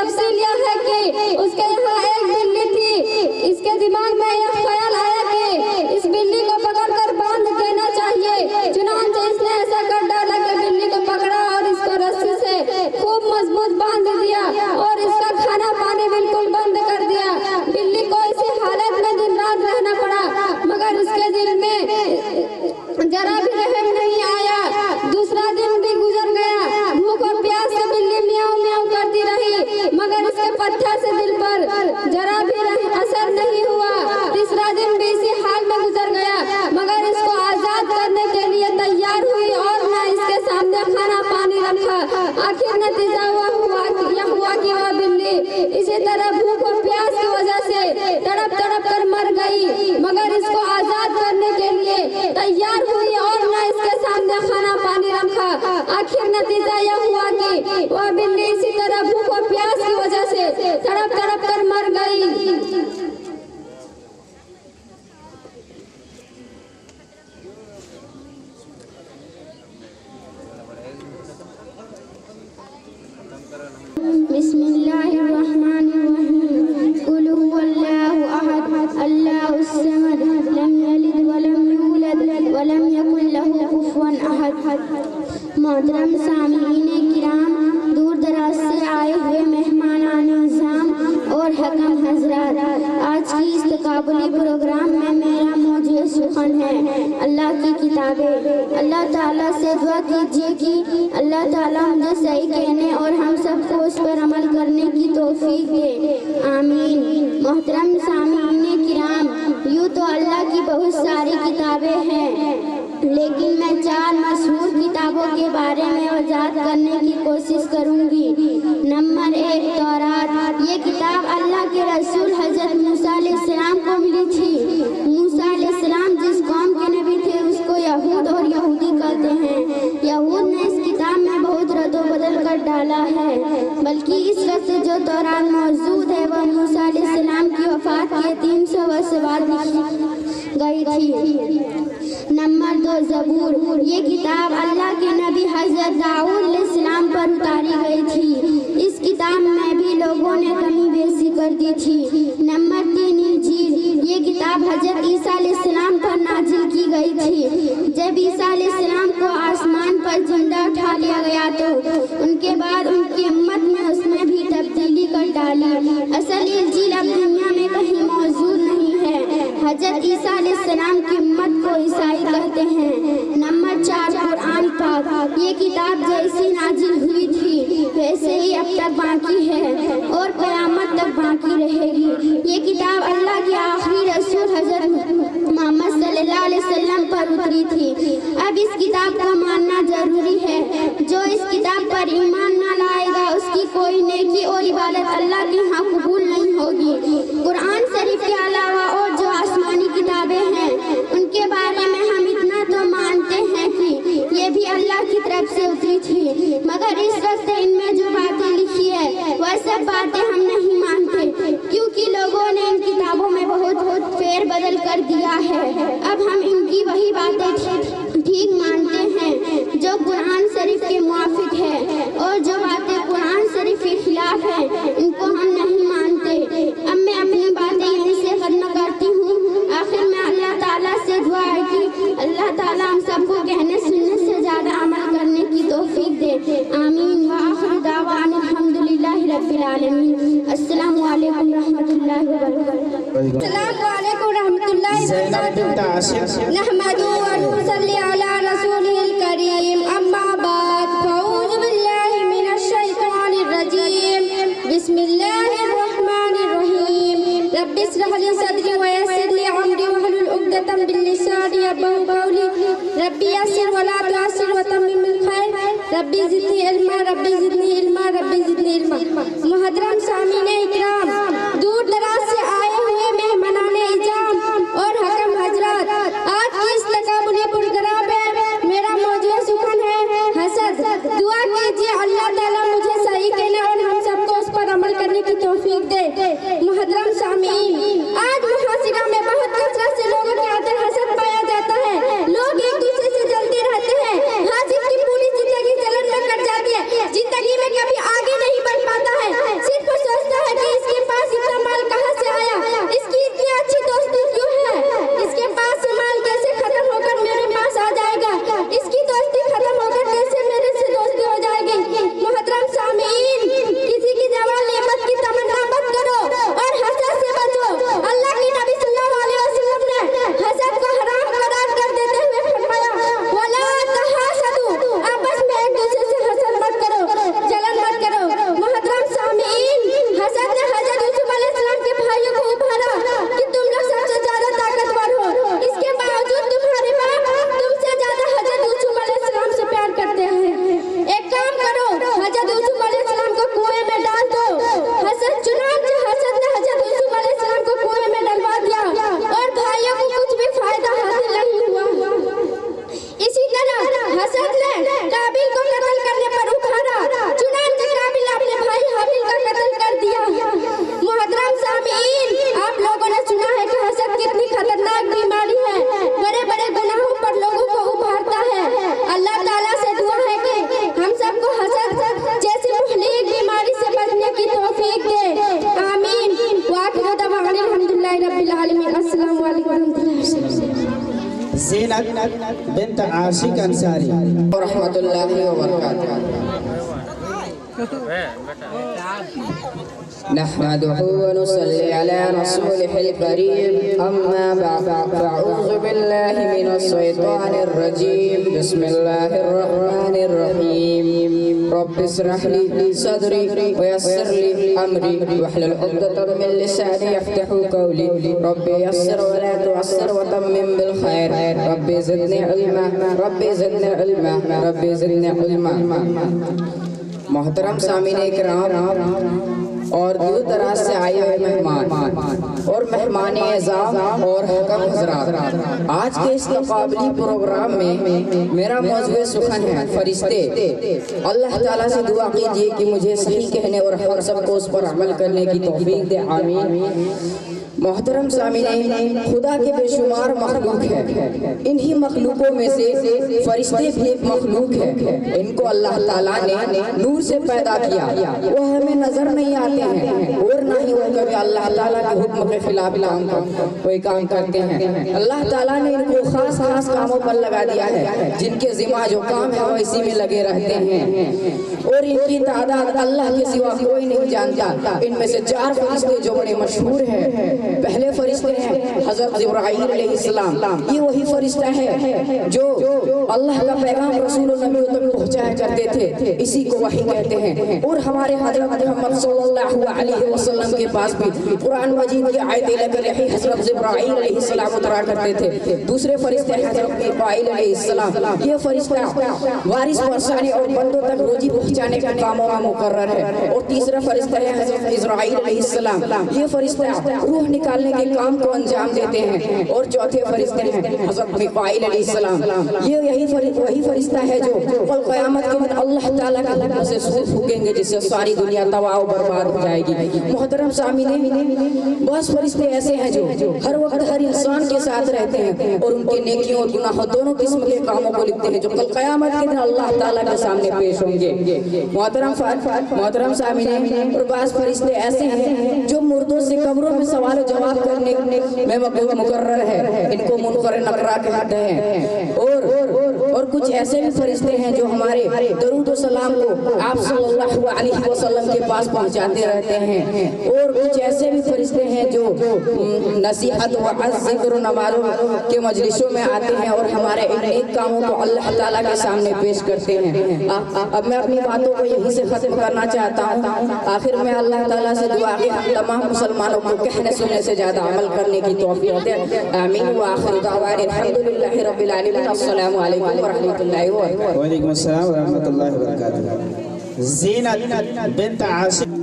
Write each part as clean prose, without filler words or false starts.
तफसील यह है कि उसके यहाँ एक बिल्ली थी। इसके दिमाग में यह ख्याल आया कि इस बिल्ली को पकड़कर बांध देना चाहिए। चुनांचे इसने ऐसा कर डाला कि बिल्ली को पकड़ा और इसको रस्सी से खूब मजबूत बांध दिया और इसका खाना पानी बिल्कुल बंद कर दिया। बिल्ली को इसी हालत में दिन रात रहना पड़ा, मगर उसके दिल में जरा भी रहम नहीं आया। दूसरा दिन भी गुजर गया, भूख और प्यास से बिल्ली म्याऊं म्याऊं करती रही, मगर इसके पत्थर से दिल पर जरा भी असर नहीं हुआ। तीसरा दिन भी इसी हाल में गुजर गया, मगर इसको आजाद करने के लिए तैयार हुई और न इसके सामने खाना पानी रखा। आखिर नतीजा हुआ कि वह बिल्ली इसी तरह भूख और प्यास की वजह से तड़प तड़प कर मर गई, मगर इसको आजाद करने के लिए तैयार हुई और न इसके सामने खाना पानी रखा। आखिर नतीजा यह हुआ कि वह बिल्ली इसी तरह भूख और प्यास की वजह से तड़प तड़प कर मर गई। बिस्मिल्लाहिर्रहमानिर्रहीम। कुल हुवल्लाहु अहद अल्लाहुस समद लम यलिद वलम यूलद वलम यकुल लहू कुफुवन अहद। मोहतरम सामीईन किराम, दूर दराज से आए हुए मेहमानान निज़ाम और हकम हजरात, आज की इस तकाबुली प्रोग्राम में मेरा मौजूद सुखन है अल्लाह की किताबें। अल्लाह ताला से दुआ कीजिए कि अल्लाह ताला मुझे सही कहने और हम सबको उस पर अमल करने की तौफीक दे, आमीन। मोहतरम सामीईन किराम, यूँ तो अल्लाह की बहुत सारी किताबें हैं, लेकिन मैं 4 मशहूर किताबों के बारे में वजाहत करने की कोशिश करूंगी। नंबर 1, तौरात। ये किताब अल्लाह के रसूल हजरत मूसा अलैहिस्सलाम को मिली थी। मूसा अलैहिस्सलाम जिस कौम के नबी थे उसको यहूद और यहूदी कहते हैं। यहूद ने इस किताब में बहुत रद्द-ओ-बदल कर डाला है, बल्कि इस वक्त जो तौरात मौजूद है वह मूसा अलैहिस्सलाम की वफात के 300 वर्ष बाद गई थी। नंबर 2, ज़बूर। ये किताब अल्लाह के नबी हजरत दाऊद अलैहिस्सलाम पर उतारी गई थी। इस किताब में भी लोगों ने कमी बेसी कर दी थी। नंबर 3, इंजील। ये किताब हजरत ईसा अलैहिस्सलाम पर नाजिल की गई थी। जब ईसा अलैहिस्सलाम को आसमान पर जिंदा उठा लिया गया तो उनके बाद उनकी उम्मत में उसमें भी तब्दीली कर डाली। असल इंजील अब दुनिया में कहीं मौजूद नहीं है। हजरत ईसा अलैहिस्सलाम की उम्मत को ईसाई कहते हैं। नंबर 4, कुरान पाक। ये किताब जैसी नाजिल हुई थी वैसे ही अब तक बाकी है और क़यामत तक बाकी रहेगी। ये किताब अल्लाह के आखिरी रसूल हजरत मोहम्मद सल्लल्लाहु अलैहि वसल्लम पर उतरी थी। अब इस किताब को मानना जरूरी है। जो इस किताब पर ईमान न लाएगा उसकी कोई नेकी और इबादत अल्लाह के यहाँ कबूल नहीं होगी। कुरान शरीफ के अलावा और जो आसमानी किताबें हैं उनके बारे में हम इतना तो मानते हैं कि ये भी अल्लाह की तरफ से उतरी थी, मगर इस वक्त इनमें जो बातें लिखी है वह सब बातें हम नहीं मानते, क्योंकि लोगों ने इन किताबों में बहुत फेर बदल कर दिया है। अब हम इनकी वही बातें ठीक मानते हैं जो कुरान शरीफ के मुआफिक है, और जो बातें कुरान शरीफ के खिलाफ है इनको हम नहीं मानते। अब मैं अपनी बातें यहीं से खत्म करती हूँ। आखिर में अल्लाह ताला से दुआ है कि अल्लाह ताला हम सबको कहने सुनने से ज़्यादा अमल करने की तौफीक दे, आमीन। व आखिर दावाना अल्हम्दुलिल्लाहि रब्बिल आलमीन। अस्सलामु अलैकुम रहमतुल्लाहि व बरकातहू। अस्सलामु अलैकुम रहमतुल्लाहि व बरकातहू। नहमदुहु व नुसल्ली अला रसूलिल करीम। अम्मा बाद, फअऊज़ु बिल्लाहि मिनश शैतानिर रजीम। बिस्मिल्लाहिर रहमानिर रहीम। रब्बि इश्रह ली सदरी व यस्सिर ली अमरी वहलुल उक़दतम मिन लिसानी यफ़क़हू क़ौली। रब्बी यस्सिर व ला तुअस्सिर व तम्मिमिल खैर। रब्बी ज़िदनी इल्मा, रब्बी ज़िदनी इल्मा, रब्बी ज़िदनी इल्मा। मुहतरम सामीन इकराम, दूर दराज से आए हुए मेहमानान इज़ाम और हकम हजरात, आज की इस तकाबुली प्रोग्राम में मेरा मौजूद सुखन है हसद। दुआ कीजिए अल्लाह ताला मुझे सही कहने और हम सबको उस पर अमल करने की तौफीक दे। मुहतरम सामीन, आज मुहासिरा में बहुत कसरत से लोगों के अंदर हसद पाया जाता है। लोग एक दूसरे से जलते रहते हैं। हाँ, जिनकी पूरी जिंदगी जलन में कट जाती है, जिंदगी زینت بنت عاشق انصاری ورحمۃ اللہ وبرکاتہ۔ نحمده ونصلي على رسوله الكريم أما بعد فأعوذ بالله من الشيطان الرجيم بسم الله الرحمن الرحيم رب اشرح لي صدري ويسر لي أمري واحلل عقدة من لساني يفقهوا قولي رب يسر ولا تعسر وتمم بالخير رب زدني علما رب زدني علما رب زدني علما۔ محترم سامعین کرام اور دور دراز سے آئے ہوئے مہمان اور مہمان اعزام اور حکم حضرات، آج کے اس تقابلی پروگرام میں میرا موضوع سخن ہے فرشتے۔ اللہ تعالیٰ سے دعا کیجئے کہ مجھے صحیح کہنے اور ہم سب کو اس پر عمل کرنے کی توفیق دے، آمین۔ محترم سامعین، خدا کے بے شمار مخلوق ہے، انہی مخلوقوں میں سے فرشتے بھی ایک مخلوق ہے۔ ان کو اللہ تعالیٰ نے نور سے پیدا کیا، وہ ہمیں نظر نہیں آتے ہیں اور نہ ہی وہ کبھی اللہ تعالیٰ کے حکم کے خلاف کوئی کام کرتے ہیں۔ اللہ تعالیٰ نے ان کو خاص خاص کاموں پر لگا دیا ہے، جن کے ذمہ جو کام ہے وہ اسی میں لگے رہتے ہیں، اور ان کی تعداد اللہ کے سوا کوئی نہیں جانتا۔ ان میں سے 4 فرشتے جو بڑے مشہور ہیں۔ پہلے فرشتے ہیں حضرت جبرائیل علیہ السلام، یہ وہی فرشتہ ہے جو اللہ کا پیغام رسول اللہ تک پہنچایا کرتے تھے، اسی کو وحی کہتے ہیں۔ اور ہمارے حضرت محمد صلی اللہ علیہ وسلم کے پاس بھی قرآن مجید کی آیتیں لے کر یہی حضرت جبرائیل علیہ السلام اترا کرتے تھے۔ دوسرے فرشتے ہیں حضرت میکائیل علیہ السلام، یہ فرشتہ وارث پرسانے اور بندوں تک روزی پہنچانے کے کاموں میں مقرر ہے۔ اور تیسرا فرشتہ ہے حضرت اسرائیل علیہ السلام، یہ فرشتہ روح نکالنے کے کام کو انجام دیتے ہیں۔ اور چوتھے فرشتے ہیں حضرت میکائیل علیہ السلام، یہ وہی فرشتہ ہے جو کل قیامت کے دن اللہ تعالیٰ کے حکم سے سور پھونکیں گے، جس سے ساری دنیا تباہ و برباد ہو جائے گی۔ محترم سامعین، بعض فرشتے ایسے ہیں جو ہر وقت ہر انسان کے ساتھ رہتے ہیں اور ان کے نیکیوں اور گناہوں دونوں قسم کے کاموں کو لکھتے ہیں، جو کل قیامت کے دن اللہ تعالیٰ کے سامنے پیش ہوں گے۔ محترم سامعین، اور بعض فرشتے ایسے ہیں جو مردوں سے قبروں میں سوال و جواب کرنے میں مقرر ہے، ان کو منکر نکرہ کہتے ہیں۔ اور کچھ ایسے بھی فرشتے ہیں جو ہمارے درود و سلام کو آپ صلی اللہ علیہ وسلم کے پاس پہنچاتے رہتے ہیں۔ اور کچھ ایسے بھی فرشتے ہیں جو نصیحت و ذکر و نمازوں کے مجلسوں میں آتے ہیں اور ہمارے ایک کاموں کو اللہ تعالیٰ کے سامنے پیش کرتے ہیں۔ اب میں اپنی باتوں کو یہیں سے ختم کرنا چاہتا ہوں۔ آخر میں اللہ تعالیٰ سے دعا کہ تمام مسلمانوں کو کہنے سننے سے زیادہ عمل کرنے کی توفیق دے، آمین۔ وآخر دعوانا الحمدللہ رب العالمین۔ السلام علیکم ورحمۃ اللہ وبرکاتہ۔ وعلیکم السلام ورحمۃ اللہ وبرکاتہ۔ زینت بنت عاشق۔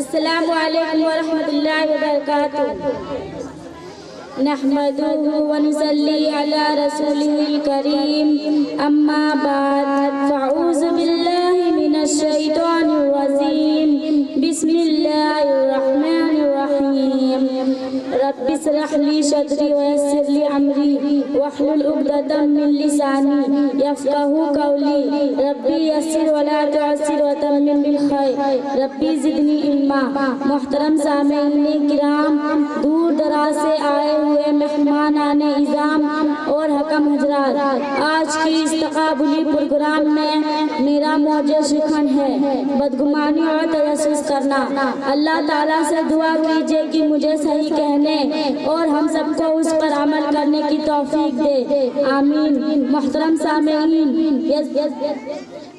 السلام علیکم ورحمۃ اللہ وبرکاتہ۔ نحمده ونصلي على رسوله الكريم أما بعد فأعوذ بالله من الشيطان الرجيم بسم الله الرحمن الرحيم رب اشرح لي صدري ويسر لي أمري واحلل عقدة من لساني يفقهوا قولي ربي يسر ولا تعسر وتمم بالخير ربي زدني علما۔ محترم سامعین کرام، دور دراز سے آئے ہوئے مہمانان اعظام اور حکم حضرات، آج کی اس تقابلی پروگرام میں میرا موضوع سخن ہے بدگمانی اور تجسس کرنا۔ اللہ تعالیٰ سے دعا کیجئے کہ مجھے صحیح کہنے اور ہم سب کو اس پر عمل کرنے کی توفیق دے، آمین۔ محترم سامعین،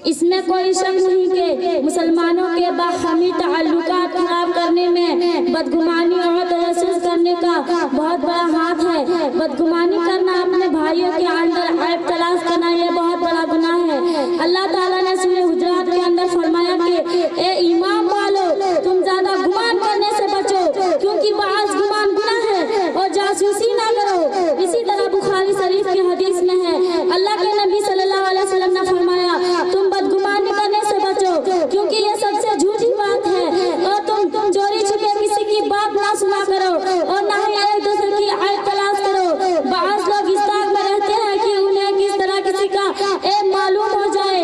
اس میں کوئی شک نہیں کہ مسلمانوں کے باہمی تعلقات خراب کرنے میں بدگمانی اور تجسس کرنے کا بہت بڑا ہاتھ ہے۔ بدگمانی کرنا، اپنے بھائیوں کے اندر عیب تلاش کرنا، یہ بہت بڑا گناہ ہے۔ اللہ تعالیٰ نے سورہ حجرات کے اندر فرمایا کہ اے ایمان والو، تم زیادہ گمان کرنے سے بچو، کیونکہ بعض گمان گناہ ہے، اور جاسوسی نہ کرو۔ اسی طرح بخاری شریف کی حدیث میں ہے، اللہ کے نبی صلی اللہ علیہ وسلم نے فرمایا، تم بدگمانی کرنے سے بچو، کیونکہ یہ سب سے جھوٹی بات ہے، اور تم چوری چھپے کسی کی بات نہ سنا کرو، اور نہ ہی ایک دوسرے کی عیب تلاش کرو۔ بعض لوگ اس طرح میں رہتے ہیں کہ انہیں کس طرح کسی کا عیب معلوم ہو جائے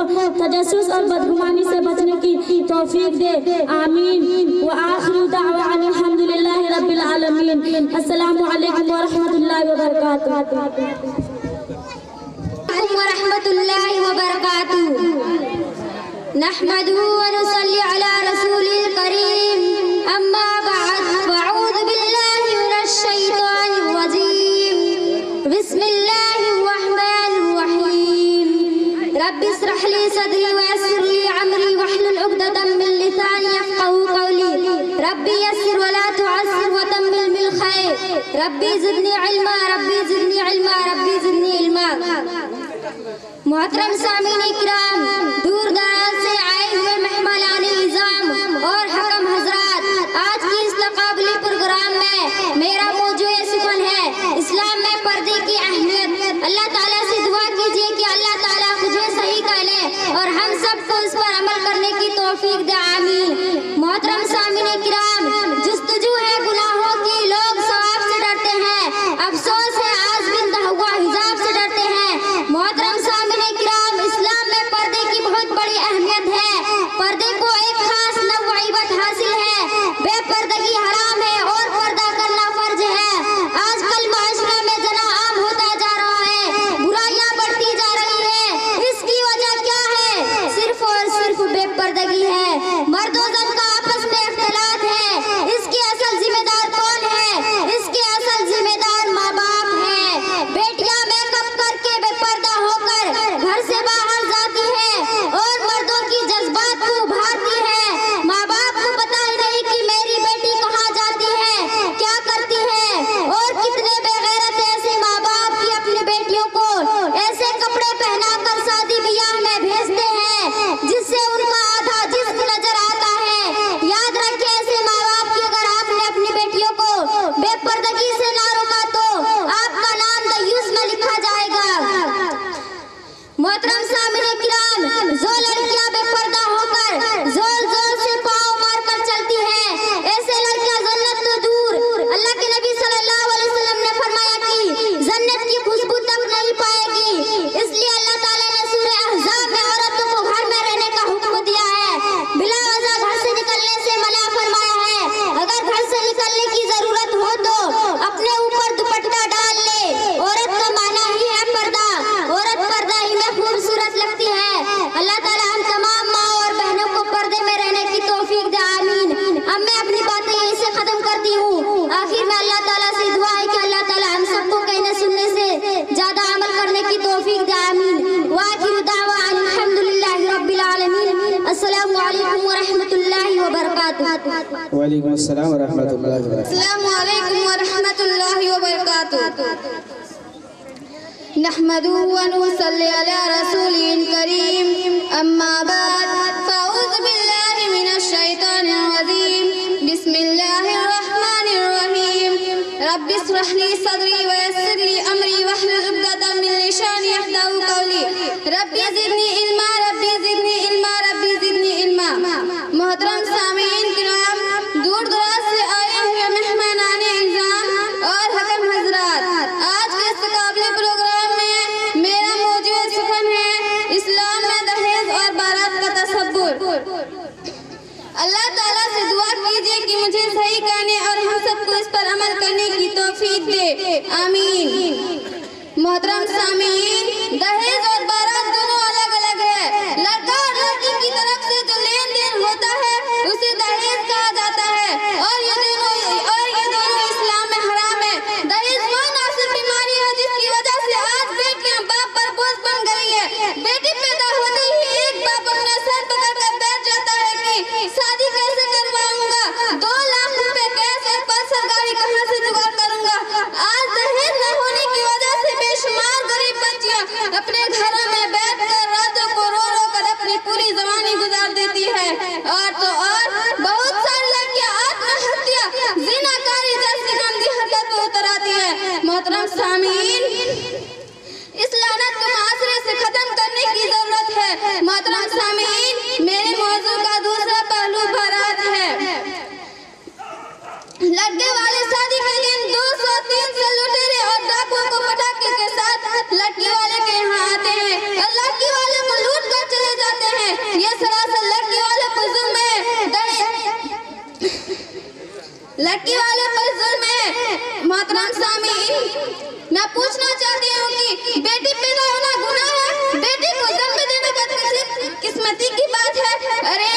तजस्सुस और बदगुमानी से बचने की तौफीक दे, आमीन। व आखिर दावाना अल्हम्दुलिल्लाहि रब्बिल आलमीन। अस्सलामु अलैकुम व रहमतुल्लाहि व बरकातुहू। वरहमतुल्लाहि वबरकातुहू। नहमदुहु व नुसल्ली अला रसूलिल करीम। अम्मा बअद, फअऊज़ु बिल्लाहि मिनश शैतानिर रजीम। बिस्मिल्लाहिर रहमानिर रहीम। रब्बि इश्रह ली सदरी व यस्सिर ली अमरी वहलुल उक़दतम मिन लिसानी यफ़क़हू क़ौली। रब्बि यस्सिर व ला तुअस्सिर व तम्मिम बिल खैर। Rabbi ज़िदनी इल्मा, rabbi ज़िदनी इल्मा, rabbi ज़िदनी इल्मा। मोहतरम सामीन इकराम, दूर दराज से आए हुए मेहमानान इज़ाम और हकम हजरात, आज की इस तक़ाबुली प्रोग्राम में मेरा मौजूद सुखन है इस्लाम में पर्दे की अहमियत। अल्लाह ताला से दुआ कीजिए कि अल्लाह ताला मुझे सही कहने और हम सबको इस पर अमल करने की तौफीक दे, आमीन। मोहतरम सामीन इकराम, जुस्तजू है गुनाहों की, लोग सवाब से डरते हैं, अफसोस है आज बिन हुआ हिजाब से डरते हैं। मोहतरम सामीन इकराम, इस्लाम में पर्दे की बहुत बड़ी अहमियत है। पर्दे को एक खास नौइबत हासिल है। बेपर्दगी हराम है और पर्दा करना फर्ज है। आजकल माशरे में जना आम होता जा रहा है, बुराइयां बढ़ती जा रही है। इसकी वजह क्या है? सिर्फ और सिर्फ बेपर्दगी है। मर्दों जन का आपस में इख्तिलाफ है। इसके असल जिम्मेदार कौन है? इसके असल जिम्मेदार माँ बाप है। बेटियां मेकअप करके बेपर्दा होकर घर से बाहर जाती है और मर्दों की जज्बात को उभारती है। माँ बाप को पता ही नहीं कि मेरी बेटी कहाँ जाती है, क्या करती है। और कितने बेगैरत ऐसे माँ बाप की अपनी बेटियों को ऐसे कपड़े पहनाकर शादी ब्याह में भेजते हैं जिससे उनका आधा जिस्म नजर आता है। याद रखें, ऐसे माँ बाप की अगर आपने अपनी बेटियों को बेपर्दगी से ना रोका तो आपका नाम दयूस में लिखा जाएगा। मोहतरम सामीन किराम, जो लड़कियां बेपर्दा होकर जोर जोर से पाँव मारकर चलती हैं, ऐसे लड़कियां जन्नत तो दूर, अल्लाह के नबी सल्लल्लाहु अलैहि वसल्लम ने फरमाया कि जन्नत की खुशबू तक नहीं पाएगी। इसलिए अल्लाह ताला ने सूरह अहज़ाब में औरतों को घर में रहने का हुक्म दिया है। बिला वजह घर से निकलने से मना फरमाया है। अगर घर से निकलने की जरूरत हो तो अपने ऊपर दुपट्टा डाल ले। औरत का माना ही है पर्दा। औरत पर्दा ही में खूबसूरत लगती है। अल्लाह ताला हम तमाम माँ और बहनों को पर्दे में रहने की तौफीक दे, आमीन। अब मैं अपनी बातें यहीं से खत्म करती हूँ। आखिर में अल्लाह ताला से दुआ है कि अल्लाह ताला हम सबको कहने सुनने से ज्यादा अमल करने की तौफीक दे, आमीन। व आखिर दावाना अल्हम्दुलिल्लाहि रब्बिल आलमीन। अस्सलामु अलैकुम व रहमतुल्लाहि व बरकातुहू। वालेकुम अस्सलाम व रहमतुल्लाहि व बरकातुहू। अस्सलामु अलैकुम व रहमतुल्लाहि व बरकातुहू। नहमदुहु व नुसल्ली अला रसूलिल करीम। अम्मा बाद, फअऊज़ु बिल्लाहि मिनश शैतानिर रजीम। बिस्मिल्लाहिर रहमानिर रहीम। रब्बि इश्रह ली सदरी व यस्सिर ली अमरी वहलुल उक़दतम मिन लिसानी यफ़क़हू क़ौली। Rabbi ज़िदनी इल्मा, rabbi ज़िदनी इल्मा, rabbi ज़िदनी इल्मा। मोहतरम सामीन किराम, दूर दराज से आए हुए मेहमानान इज़ाम और हकम हजरात, आज के इस तक़ाबुली प्रोग्राम में मेरा मौजूद सुखन है इस्लाम में दहेज और बारात का तसव्वुर। अल्लाह ताला से दुआ कीजिए कि मुझे सही कहने और हम सबको इस पर अमल करने की तौफीक दे, आमीन। मोहतरम सामीन, दहेज और बारात दोनों अलग अलग है। लड़का और लड़की की तरफ से जो लेन देन होता है उसे दहेज कहा जाता है और ये दोनों इस्लाम में हराम है। दहेज वो नासिब बीमारी है जिसकी वजह से आज बेटियां बाप पर बोझ बन गई है। बेटी पैदा होते ही एक बाप अपना सर पकड़ कर बैठ जाता है कि शादी कैसे करवाऊंगा, 2 लाख रुपए कैश और पल्सर गाड़ी कहाँ से जुगाड़ करूंगा। आज दहेज न होने की वजह से बेशुमार गरीब बच्चियां अपने घरों में बैठ खुशकिस्मती की बात है। अरे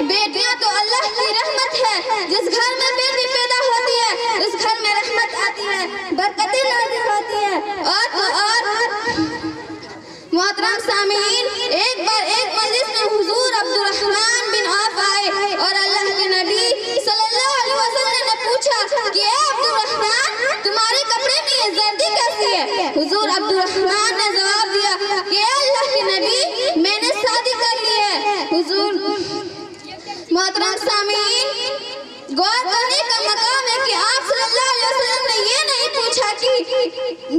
बेटियां तो अल्लाह की रहमत है। जिस घर में बेटी पैदा होती है उस घर में रहमत आती है, बरकतें नाज़िल होती है। और मोहतरम सामीन, एक बार एक मजलिस में हुजूर अब्दुर्रहमान बिन औफ आए और अल्लाह के नबी सल्लल्लाहु अलैहि वसल्लम ने पूछा कि ए अब्दुर्रहमान, तुम्हारे कपड़े में ये जर्दी कैसी है? हुजूर अब्दुर्रहमान ने जवाब दिया कि ए अल्लाह के नबी, मैंने शादी कर ली है। हुजूर मोहतरम सामीन, गौर करने का मकाम है कि आप सल्लल्लाहु अलैहि वसल्लम ने ये नहीं पूछा कि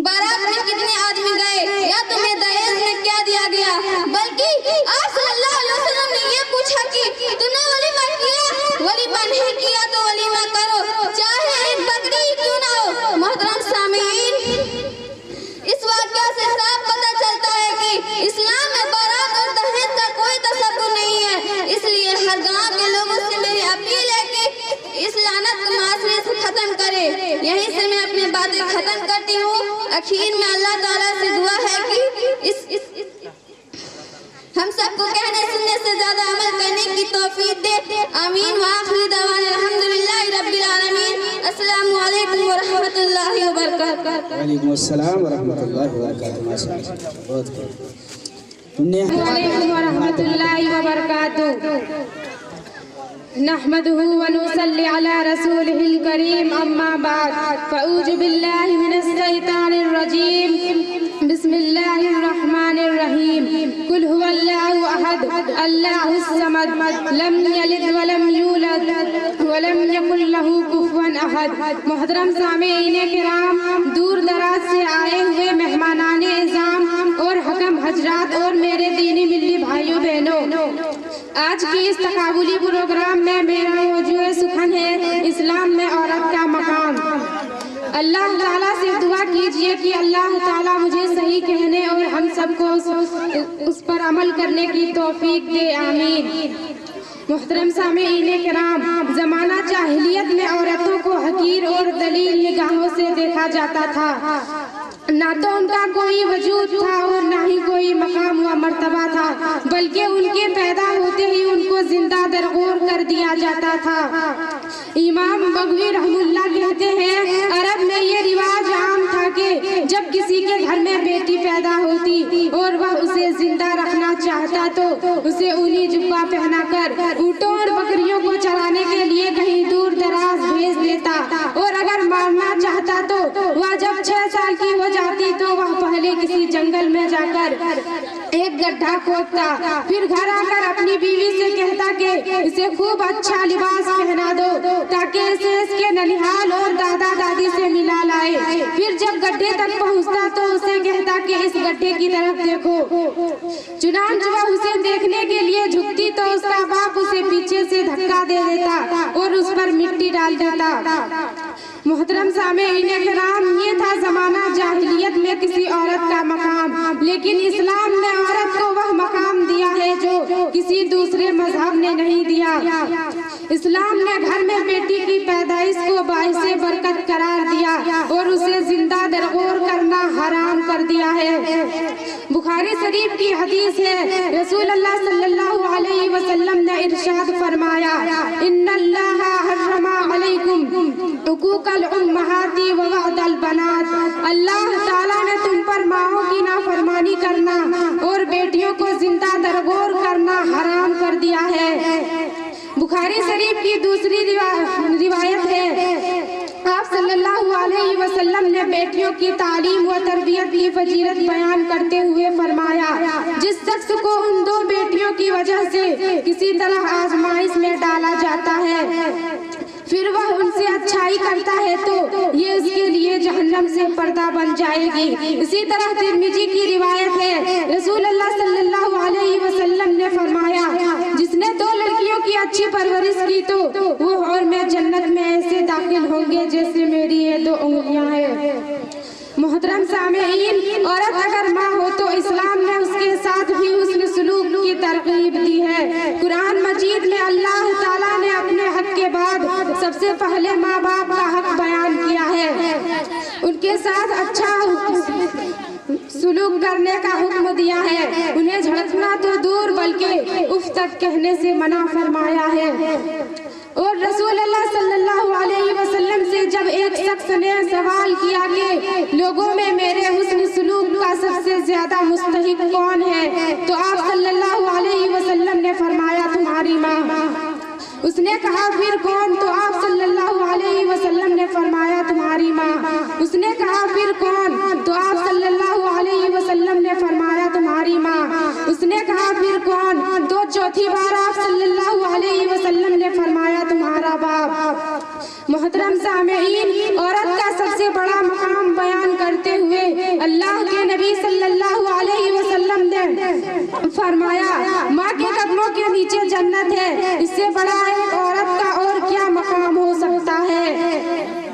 बारात में कितने आदमी गए या तुम्हें दहेज में क्या दिया गया, बल्कि आप सल्लल्लाहु अलैहि वसल्लम ने ये पूछा कि तुमने वलीमा किया, वलीमा नहीं किया तो वलीमा करो, चाहे एक बकरी क्यों ना हो। मोहतरम सामीन, इस वाक़या से साफ पता चलता है कि इस्लाम में बारात और दहेज का कोई तसव्वुर नहीं है। इसलिए हर गांव के लोगों से मेरी अपील है कि इस लानत को माशरे से खत्म करे। यहीं से मैं अपनी बातें खत्म करती हूँ। आखिर में अल्लाह ताला से दुआ है कि इस हम सबको कहने सुनने से ज्यादा अमल करने की तौफीक दे। आमीन। वाखिर दवाना अल्हम्दुलिल्लाहि रब्बिल आलमीन। अस्सलामु अलैकुम व रहमतुल्लाहि व बरकातहू। वालेकुम अस्सलाम व रहमतुल्लाहि व बरकातहू। माशाअल्लाह, बहुत खूब। वालेकुम व रहमतुल्लाहि व बरकातहू। नहमदुहु व नुसल्ली अला रसूलिहिल करीम, अम्मा बाद, फअऊज़ु बिल्लाहि मिनश शैतानिर रजीम, बिस्मिल्लाहिर रहमानिर रहीम। कुल हुवल्लाहु अहद, अल्लाहुस समद, लम यलिद व लम यूलद व लम यकुल लहू कुफुवन अहद। मोहतरम सामीईन किराम, दूर दराज से आए हुए मेहमानाने इज़ाम और हकम हजरात और मेरे दीनी मिल्ली भाइयों बहनों, आज की इस तकाबुली प्रोग्राम में मेरा मौजूद सुखन है इस्लाम में औरत का मकाम। अल्लाह ताला से दुआ कीजिए कि अल्लाह ताला मुझे सही कहने और हम सबको उस पर अमल करने की तौफीक दे। आमीन। मुहतरम सामीईन किराम, जमाना जाहिलियत में औरतों को हकीर और दलील निगाहों से देखा जाता था। ना तो उनका कोई वजूद था और ना ही कोई मकाम व मर्तबा था, बल्कि उनके पैदा होते ही उनको जिंदा दरगोर कर दिया जाता था। इमाम बगवी रहमुल्लाह कहते हैं, अरब में ये रिवाज आम था कि जब किसी के घर में बेटी पैदा होती और वह उसे जिंदा रखना चाहता तो उसे ऊनी जुब्बा पहनाकर ऊँटों और बकरियों को चराने के लिए कहीं दूर दराज भेज देता, और अगर मारना चाहता तो वह जब 6 साल की हो जाती तो वह पहले किसी जंगल में जाकर एक गड्ढा खोदता, फिर घर आकर अपनी बीवी से कहता कि इसे खूब अच्छा लिबास पहना दो ताकि इसे इसके ननिहाल और दादा दादी से मिला लाए। फिर जब गड्ढे तक पहुंचता तो उसे कहता कि इस गड्ढे की तरफ देखो। चुनांच वह उसे देखने के लिए झुकती तो उसका बाप उसे पीछे से धक्का दे देता और उस पर मिट्टी डाल देता। मोहतरम सामीईन किराम, ये था जमाना जाहिलियत में किसी औरत का मकाम, लेकिन इस्लाम ने औरत को वह मकाम दिया है जो किसी दूसरे मजहब ने नहीं दिया। इस्लाम ने घर में बेटी की पैदाइश को बाइसे बरकत करार दिया और उसे जिंदा दरगोर करना हराम कर दिया है। बुखारी शरीफ की हदीस है, रसूल अल्लाह सल्लल्लाहु अलैहि वसल्लम ने इरशाद फरमाया, इन्नल्लाहा हर्रमा अलैकुम हुकूकल उम्महाती व वअदल बनात। अल्लाह ताला ने तुम पर माओं की नाफरमानी करना और बेटियों को जिंदा दरगोर करना हराम कर दिया है। बुखारी शरीफ की दूसरी रिवायत है, आप सल्लल्लाहु अलैहि वसल्लम ने बेटियों की तालीम व तरबियत की फजीलत बयान करते हुए फरमाया, जिस शख्स को उन 2 बेटियों की वजह से किसी तरह आजमाइश में डाला जाता है फिर वह उनसे अच्छाई करता है तो ये उसके लिए जहन्नम से पर्दा बन जाएगी। इसी तरह तिरमिजी की रिवायत है, रसूल अल्लाह सल्लल्लाहु अलैहि वसल्लम ने फरमाया, जिसने 2 लड़कियों की अच्छी परवरिश की तो वो और मैं जन्नत में ऐसे दाखिल होंगे जैसे मेरी ये 2 उंगलियां हैं। मोहतरम सामीईन, औरत अगर माँ हो तो इस्लाम ने उसके साथ भी हुस्न सुलूक की तरगीब दी है। कुरान मजीद में अल्लाह ताला ने अपने हक के बाद सबसे पहले माँ बाप का हक बयान किया है, उनके साथ अच्छा सुलूक करने का हुक्म दिया है। उन्हें झड़कना तो दूर बल्कि उफ तक कहने से मना फरमाया है। और रसूल अल्लाह सल्लल्लाहु अलैहि वसल्लम से जब एक शख्स ने सवाल किया कि लोगों में मेरे हुस्न सलूक का सबसे ज्यादा मुस्तहिक कौन है, तो आप सल्लल्लाहु अलैहि वसल्लम ने फरमाया तुम्हारी माँ। उसने कहा फिर कौन, तो आप सल्लल्लाहु अलैहि वसल्लम ने फरमाया तुम्हारी माँ। उसने कहा फिर कौन, तो आप सल्लल्लाहु अलैहि वसल्लम ने फरमाया तुम्हारी माँ। उसने कहा फिर कौन, तो चौथी बार आप सल्लल्लाहु अलैहि वसल्लम ने फरमाया तुम्हारा बाप। मोहतरम सामीईन, औरत का सबसे बड़ा मकाम बयान करते हुए अल्लाह के नबी सल्लल्लाहु अलैहि वसल्लम ने फरमाया माँ के कदमों के नीचे जन्नत है, इससे बड़ा एक औरत का और क्या मकाम हो सकता है।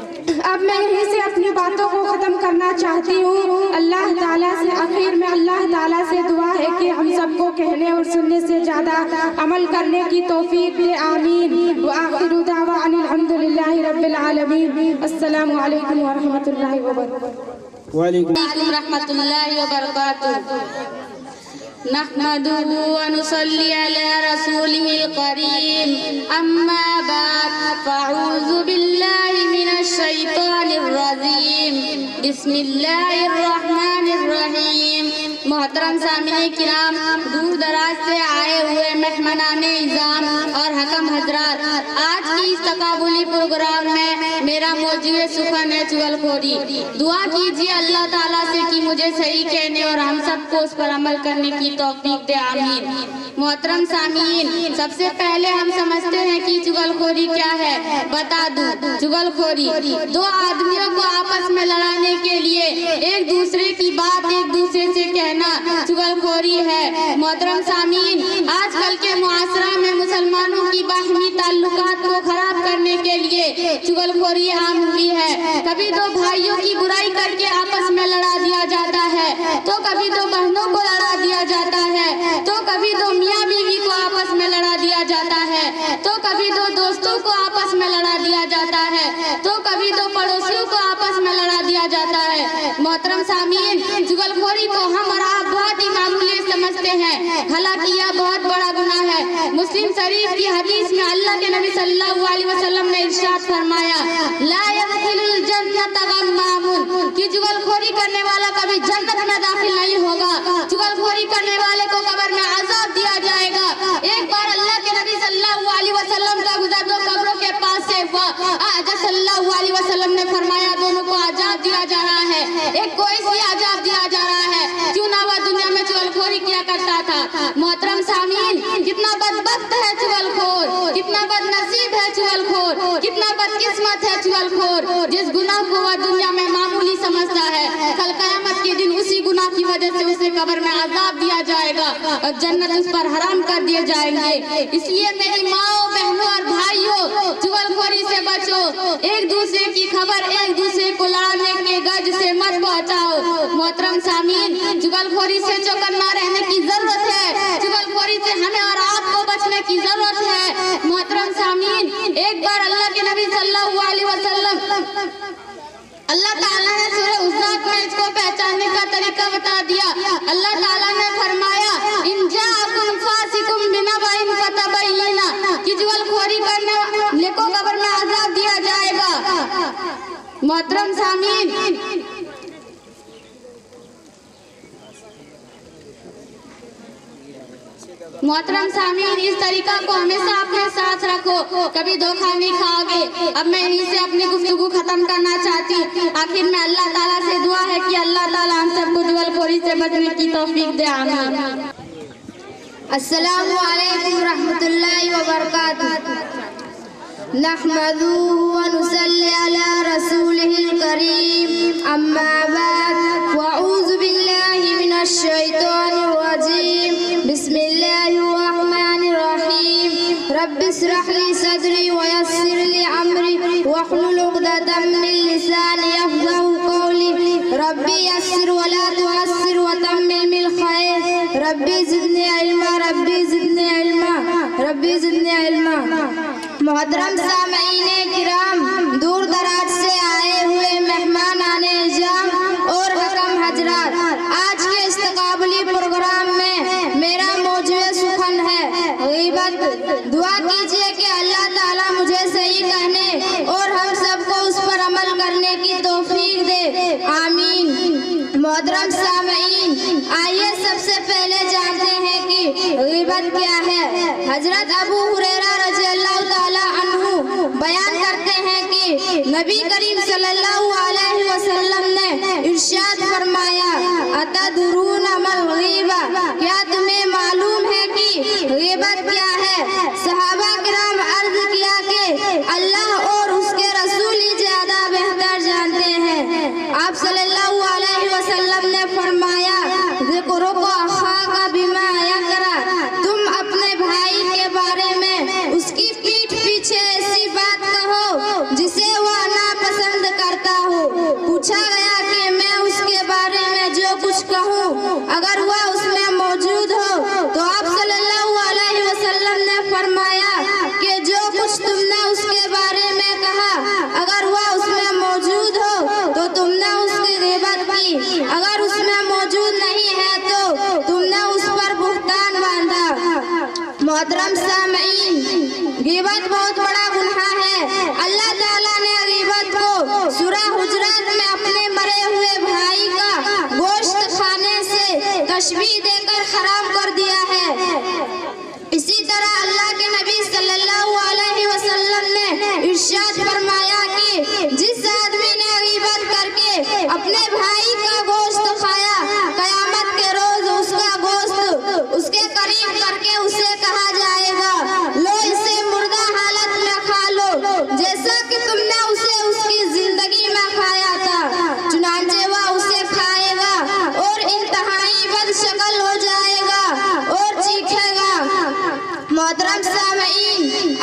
अब मैं यहीं से अपनी बातों को ख़त्म करना चाहती हूँ। अल्लाह ताला से आखिर में अल्लाह ताला से दुआ है कि हम सबको कहने और सुनने से ज़्यादा अमल करने की तौफीक दे, आमीन। व आखिरु दावाना अल्हम्दुलिल्लाहि रब्बिल आलमीन। अस्सलामु अलैकुम व रहमतुल्लाहि व बरकातुहू। वालेकुम रहमतुल्लाहि व बरकातुहू। नहमदुहु व नुसल्ली अला रसूलिहिल करीम, अम्मा बाद, फ़अऊज़ु बिल्लाहि मिनश शैतानिर रजीम, बिस्मिल्लाहिर रहमानिर रहीम। मोहतरम सामिने किराम, दूर दराज से आए हुए मेहमानाने इज़ाम और हकम हजरात, आज की इस तकाबुली प्रोग्राम में मेरा मौजूद सुखन है चुगलखोरी। दुआ कीजिए अल्लाह ताला से कि मुझे सही कहने और हम सबको उस पर अमल करने की तौफीक दे, आमीन। मोहतरम सामीन, सबसे पहले हम समझते हैं कि चुगलखोरी क्या है। बता दूं, चुगलखोरी दो आदमियों को आपस में लड़ाने के लिए एक दूसरे की बात एक दूसरे से कहना चुगलखोरी है। मोहतरम सामीन, आजकल के मुआशरा में मुसलमानों की बाहमी ताल्लुकात को खराब करने के लिए चुगलखोरी आम हुई है। कभी दो भाइयों की बुराई करके आपस में लड़ा दिया जाता है, तो कभी दो बहनों को लड़ा दिया जाता है, तो कभी दो मियाँ बीवी को आपस में लड़ा दिया जाता है, तो कभी दो दोस्तों को आपस में लड़ा दिया जाता है, तो कभी दो पड़ोसियों को आपस में लड़ा दिया जाता है। मोहतरम सामीन, चुगलखोरी को हम और आप बहुत ही मामूली समझते हैं, हालांकि यह बहुत बड़ा गुनाह है। मुस्लिम शरीफ की हदीस में अल्लाह के नबी सल्लल्लाहु अलैहि वसल्लम ने इरशाद फरमाया, ला यदखुलुल जन्नत गम्मामुन, कि चुगलखोरी करने वाला कभी जन्नत में दाखिल नहीं होगा। चुगलखोरी करने वाले को कब्र में अज़ाब दिया जाएगा। एक बार अल्लाह के नबी सल्लल्लाहु अलैहि वसल्लम का गुजर दो कब्रों के पास से हुआ। सल्लल्लाहु अलैहि वसल्लम ने फरमाया दोनों को अज़ाब दिया जा रहा है, एक को इसलिए अज़ाब दिया जा रहा है क्यों ना वह दुनिया में चुगलखोरी किया करता था। मोहतरम सामीन, कितना बदबख्त है चुगलखोर, कितना बदनसीब है चुगलखोर, कितना बदकिस्मत है चुगलखोर, जिस गुनाह को वह दुनिया में मामूली समझता है, कल क़यामत के दिन उसी गुनाह की वजह से उसे कब्र में अज़ाब दिया जाएगा और जन्नत उस पर हराम कर दिए जाएंगे। इसलिए मेरी माओ, बहनों और भाइयों, चुगलखोरी से बचो। एक दूसरे की खबर एक दूसरे को लड़ाने के गज से मत पहुंचाओ। मोहतरम सामीन, चुगलखोरी से चौकन्ना रहने की जरूरत है, चुगलखोरी से हमें और आपको बचने की जरूरत है। मोहतरम सामीन, एक बार अल्लाह के नबी सल्लल्लाहु अलैहि वसल्लम, अल्लाह ताला ने सूरह हुज़्ज़ात में इसको पहचानने का तरीका बता दिया। अल्लाह ताला ने फरमाया, इन जाअकुम फासिकुम बिनबइन फतबय्यना, कि चुगलखोरी करने वाले को कब्र में अज़ाब दिया जाएगा। मोहतरम सामीन, मोहतरम सामीन, इस तरीका को हमेशा अपने साथ रखो, कभी धोखा नहीं खाओगे। अब मैं यहीं से अपनी गुफ्तगू खत्म करना चाहती हूँ। आखिर में अल्लाह ताला से दुआ है कि अल्लाह ताला हम सबको चुगलखोरी से बचने की तौफीक दे, आमीन। अस्सलामु अलैकुम रहमतुल्लाहि व बरकातुहू। नहमदुहु व नुसल्ली अला रसूलिहिल करीम, अम्मा बाद, वअऊज़ु बिल्लाहि मिनश शैतानिर रजीम, बिस्मिल्लाहिर रहमानिर रहीम। रब्बि इश्रह ली सदरी व यस्सिर ली अमरी वहलुल उक़दतम मिन लिसानी यफ़क़हू क़ौली। रब्बि यस्सिर व ला तुअस्सिर व तम्मिम बिल खैर। Rabbi ज़िदनी इल्मा, rabbi ज़िदनी इल्मा, rabbi ज़िदनी इल्मा। मोहतरम सामीईन किराम, दूर दराज से आए हुए मेहमान आने इज़ाम और हकम हजरात, आज के इस तकाबुली प्रोग्राम में मेरा मौजूद सुखन है गीबत। दुआ कीजिए कि अल्लाह ताला मुझे सही कहने और हम सबको उस पर अमल करने की तौफीक दे, आमीन। मोहतरम सामईन, आइए सबसे पहले जानते हैं कि गीबत क्या है। हजरत अबू हुरैरा रज़ियल्लाहु ताला अन्हु बयान करते हैं कि नबी करीम सल्लल्लाहु अलैहि वसल्लम ने इरशाद फरमाया, अतदरून अमल गीबा, क्या तुम्हें मालूम है कि गीबत क्या है? सहाबा किराम अर्ज किया कि अल्लाह और उसके रसूल ही ज्यादा बेहतर जानते हैं। आप सल्लल्लाहु अलैहि वसल्लम ने फरमाया, ज़िक्रुक अख़ाका बिमा यकरा, तुम अपने भाई के बारे में उसकी पीठ पीछे ऐसी बात कहो जिसे वह नापसंद करता हो। पूछा गया कि मैं उसके बारे में जो कुछ कहूँ अगर वह उसमें मौजूद हो, तो आप सल्लल्लाहु अलैहि वसल्लम ने फरमाया कि जो कुछ तुमने उसके बारे में कहा अगर वह उसमें मौजूद हो तो तुमने उसकी गीबत की, अगर उसमें मौजूद नहीं है तो तुमने उस पर बुहतान बांधा। मोहतरम सामईन, गीबत बहुत बड़ा गुनाह है। अल्लाह ताला ने गीबत को सूरह हुजरात में अपने मरे हुए भाई का गोश्त खाने से तशबीह देकर हराम कर दिया है। इसी तरह अल्लाह के नबी सल्लल्लाहु अलैहि वसल्लम ने इरशाद फरमाया कि जिस आदमी ने गीबत करके अपने भाई का गोश्त खाया, कयामत के रोज उसका गोश्त उसके करीब करके उसे कहा जाएगा, लो इसे मुर्दा हालत में खा लो, जैसा कि तुमने उसे उसकी जिंदगी में खाया था। चुनांचे वह उसे खाएगा और इंतहाई बदशक्ल हो जाएगा और चीखेगा। मोहतरम सामईन,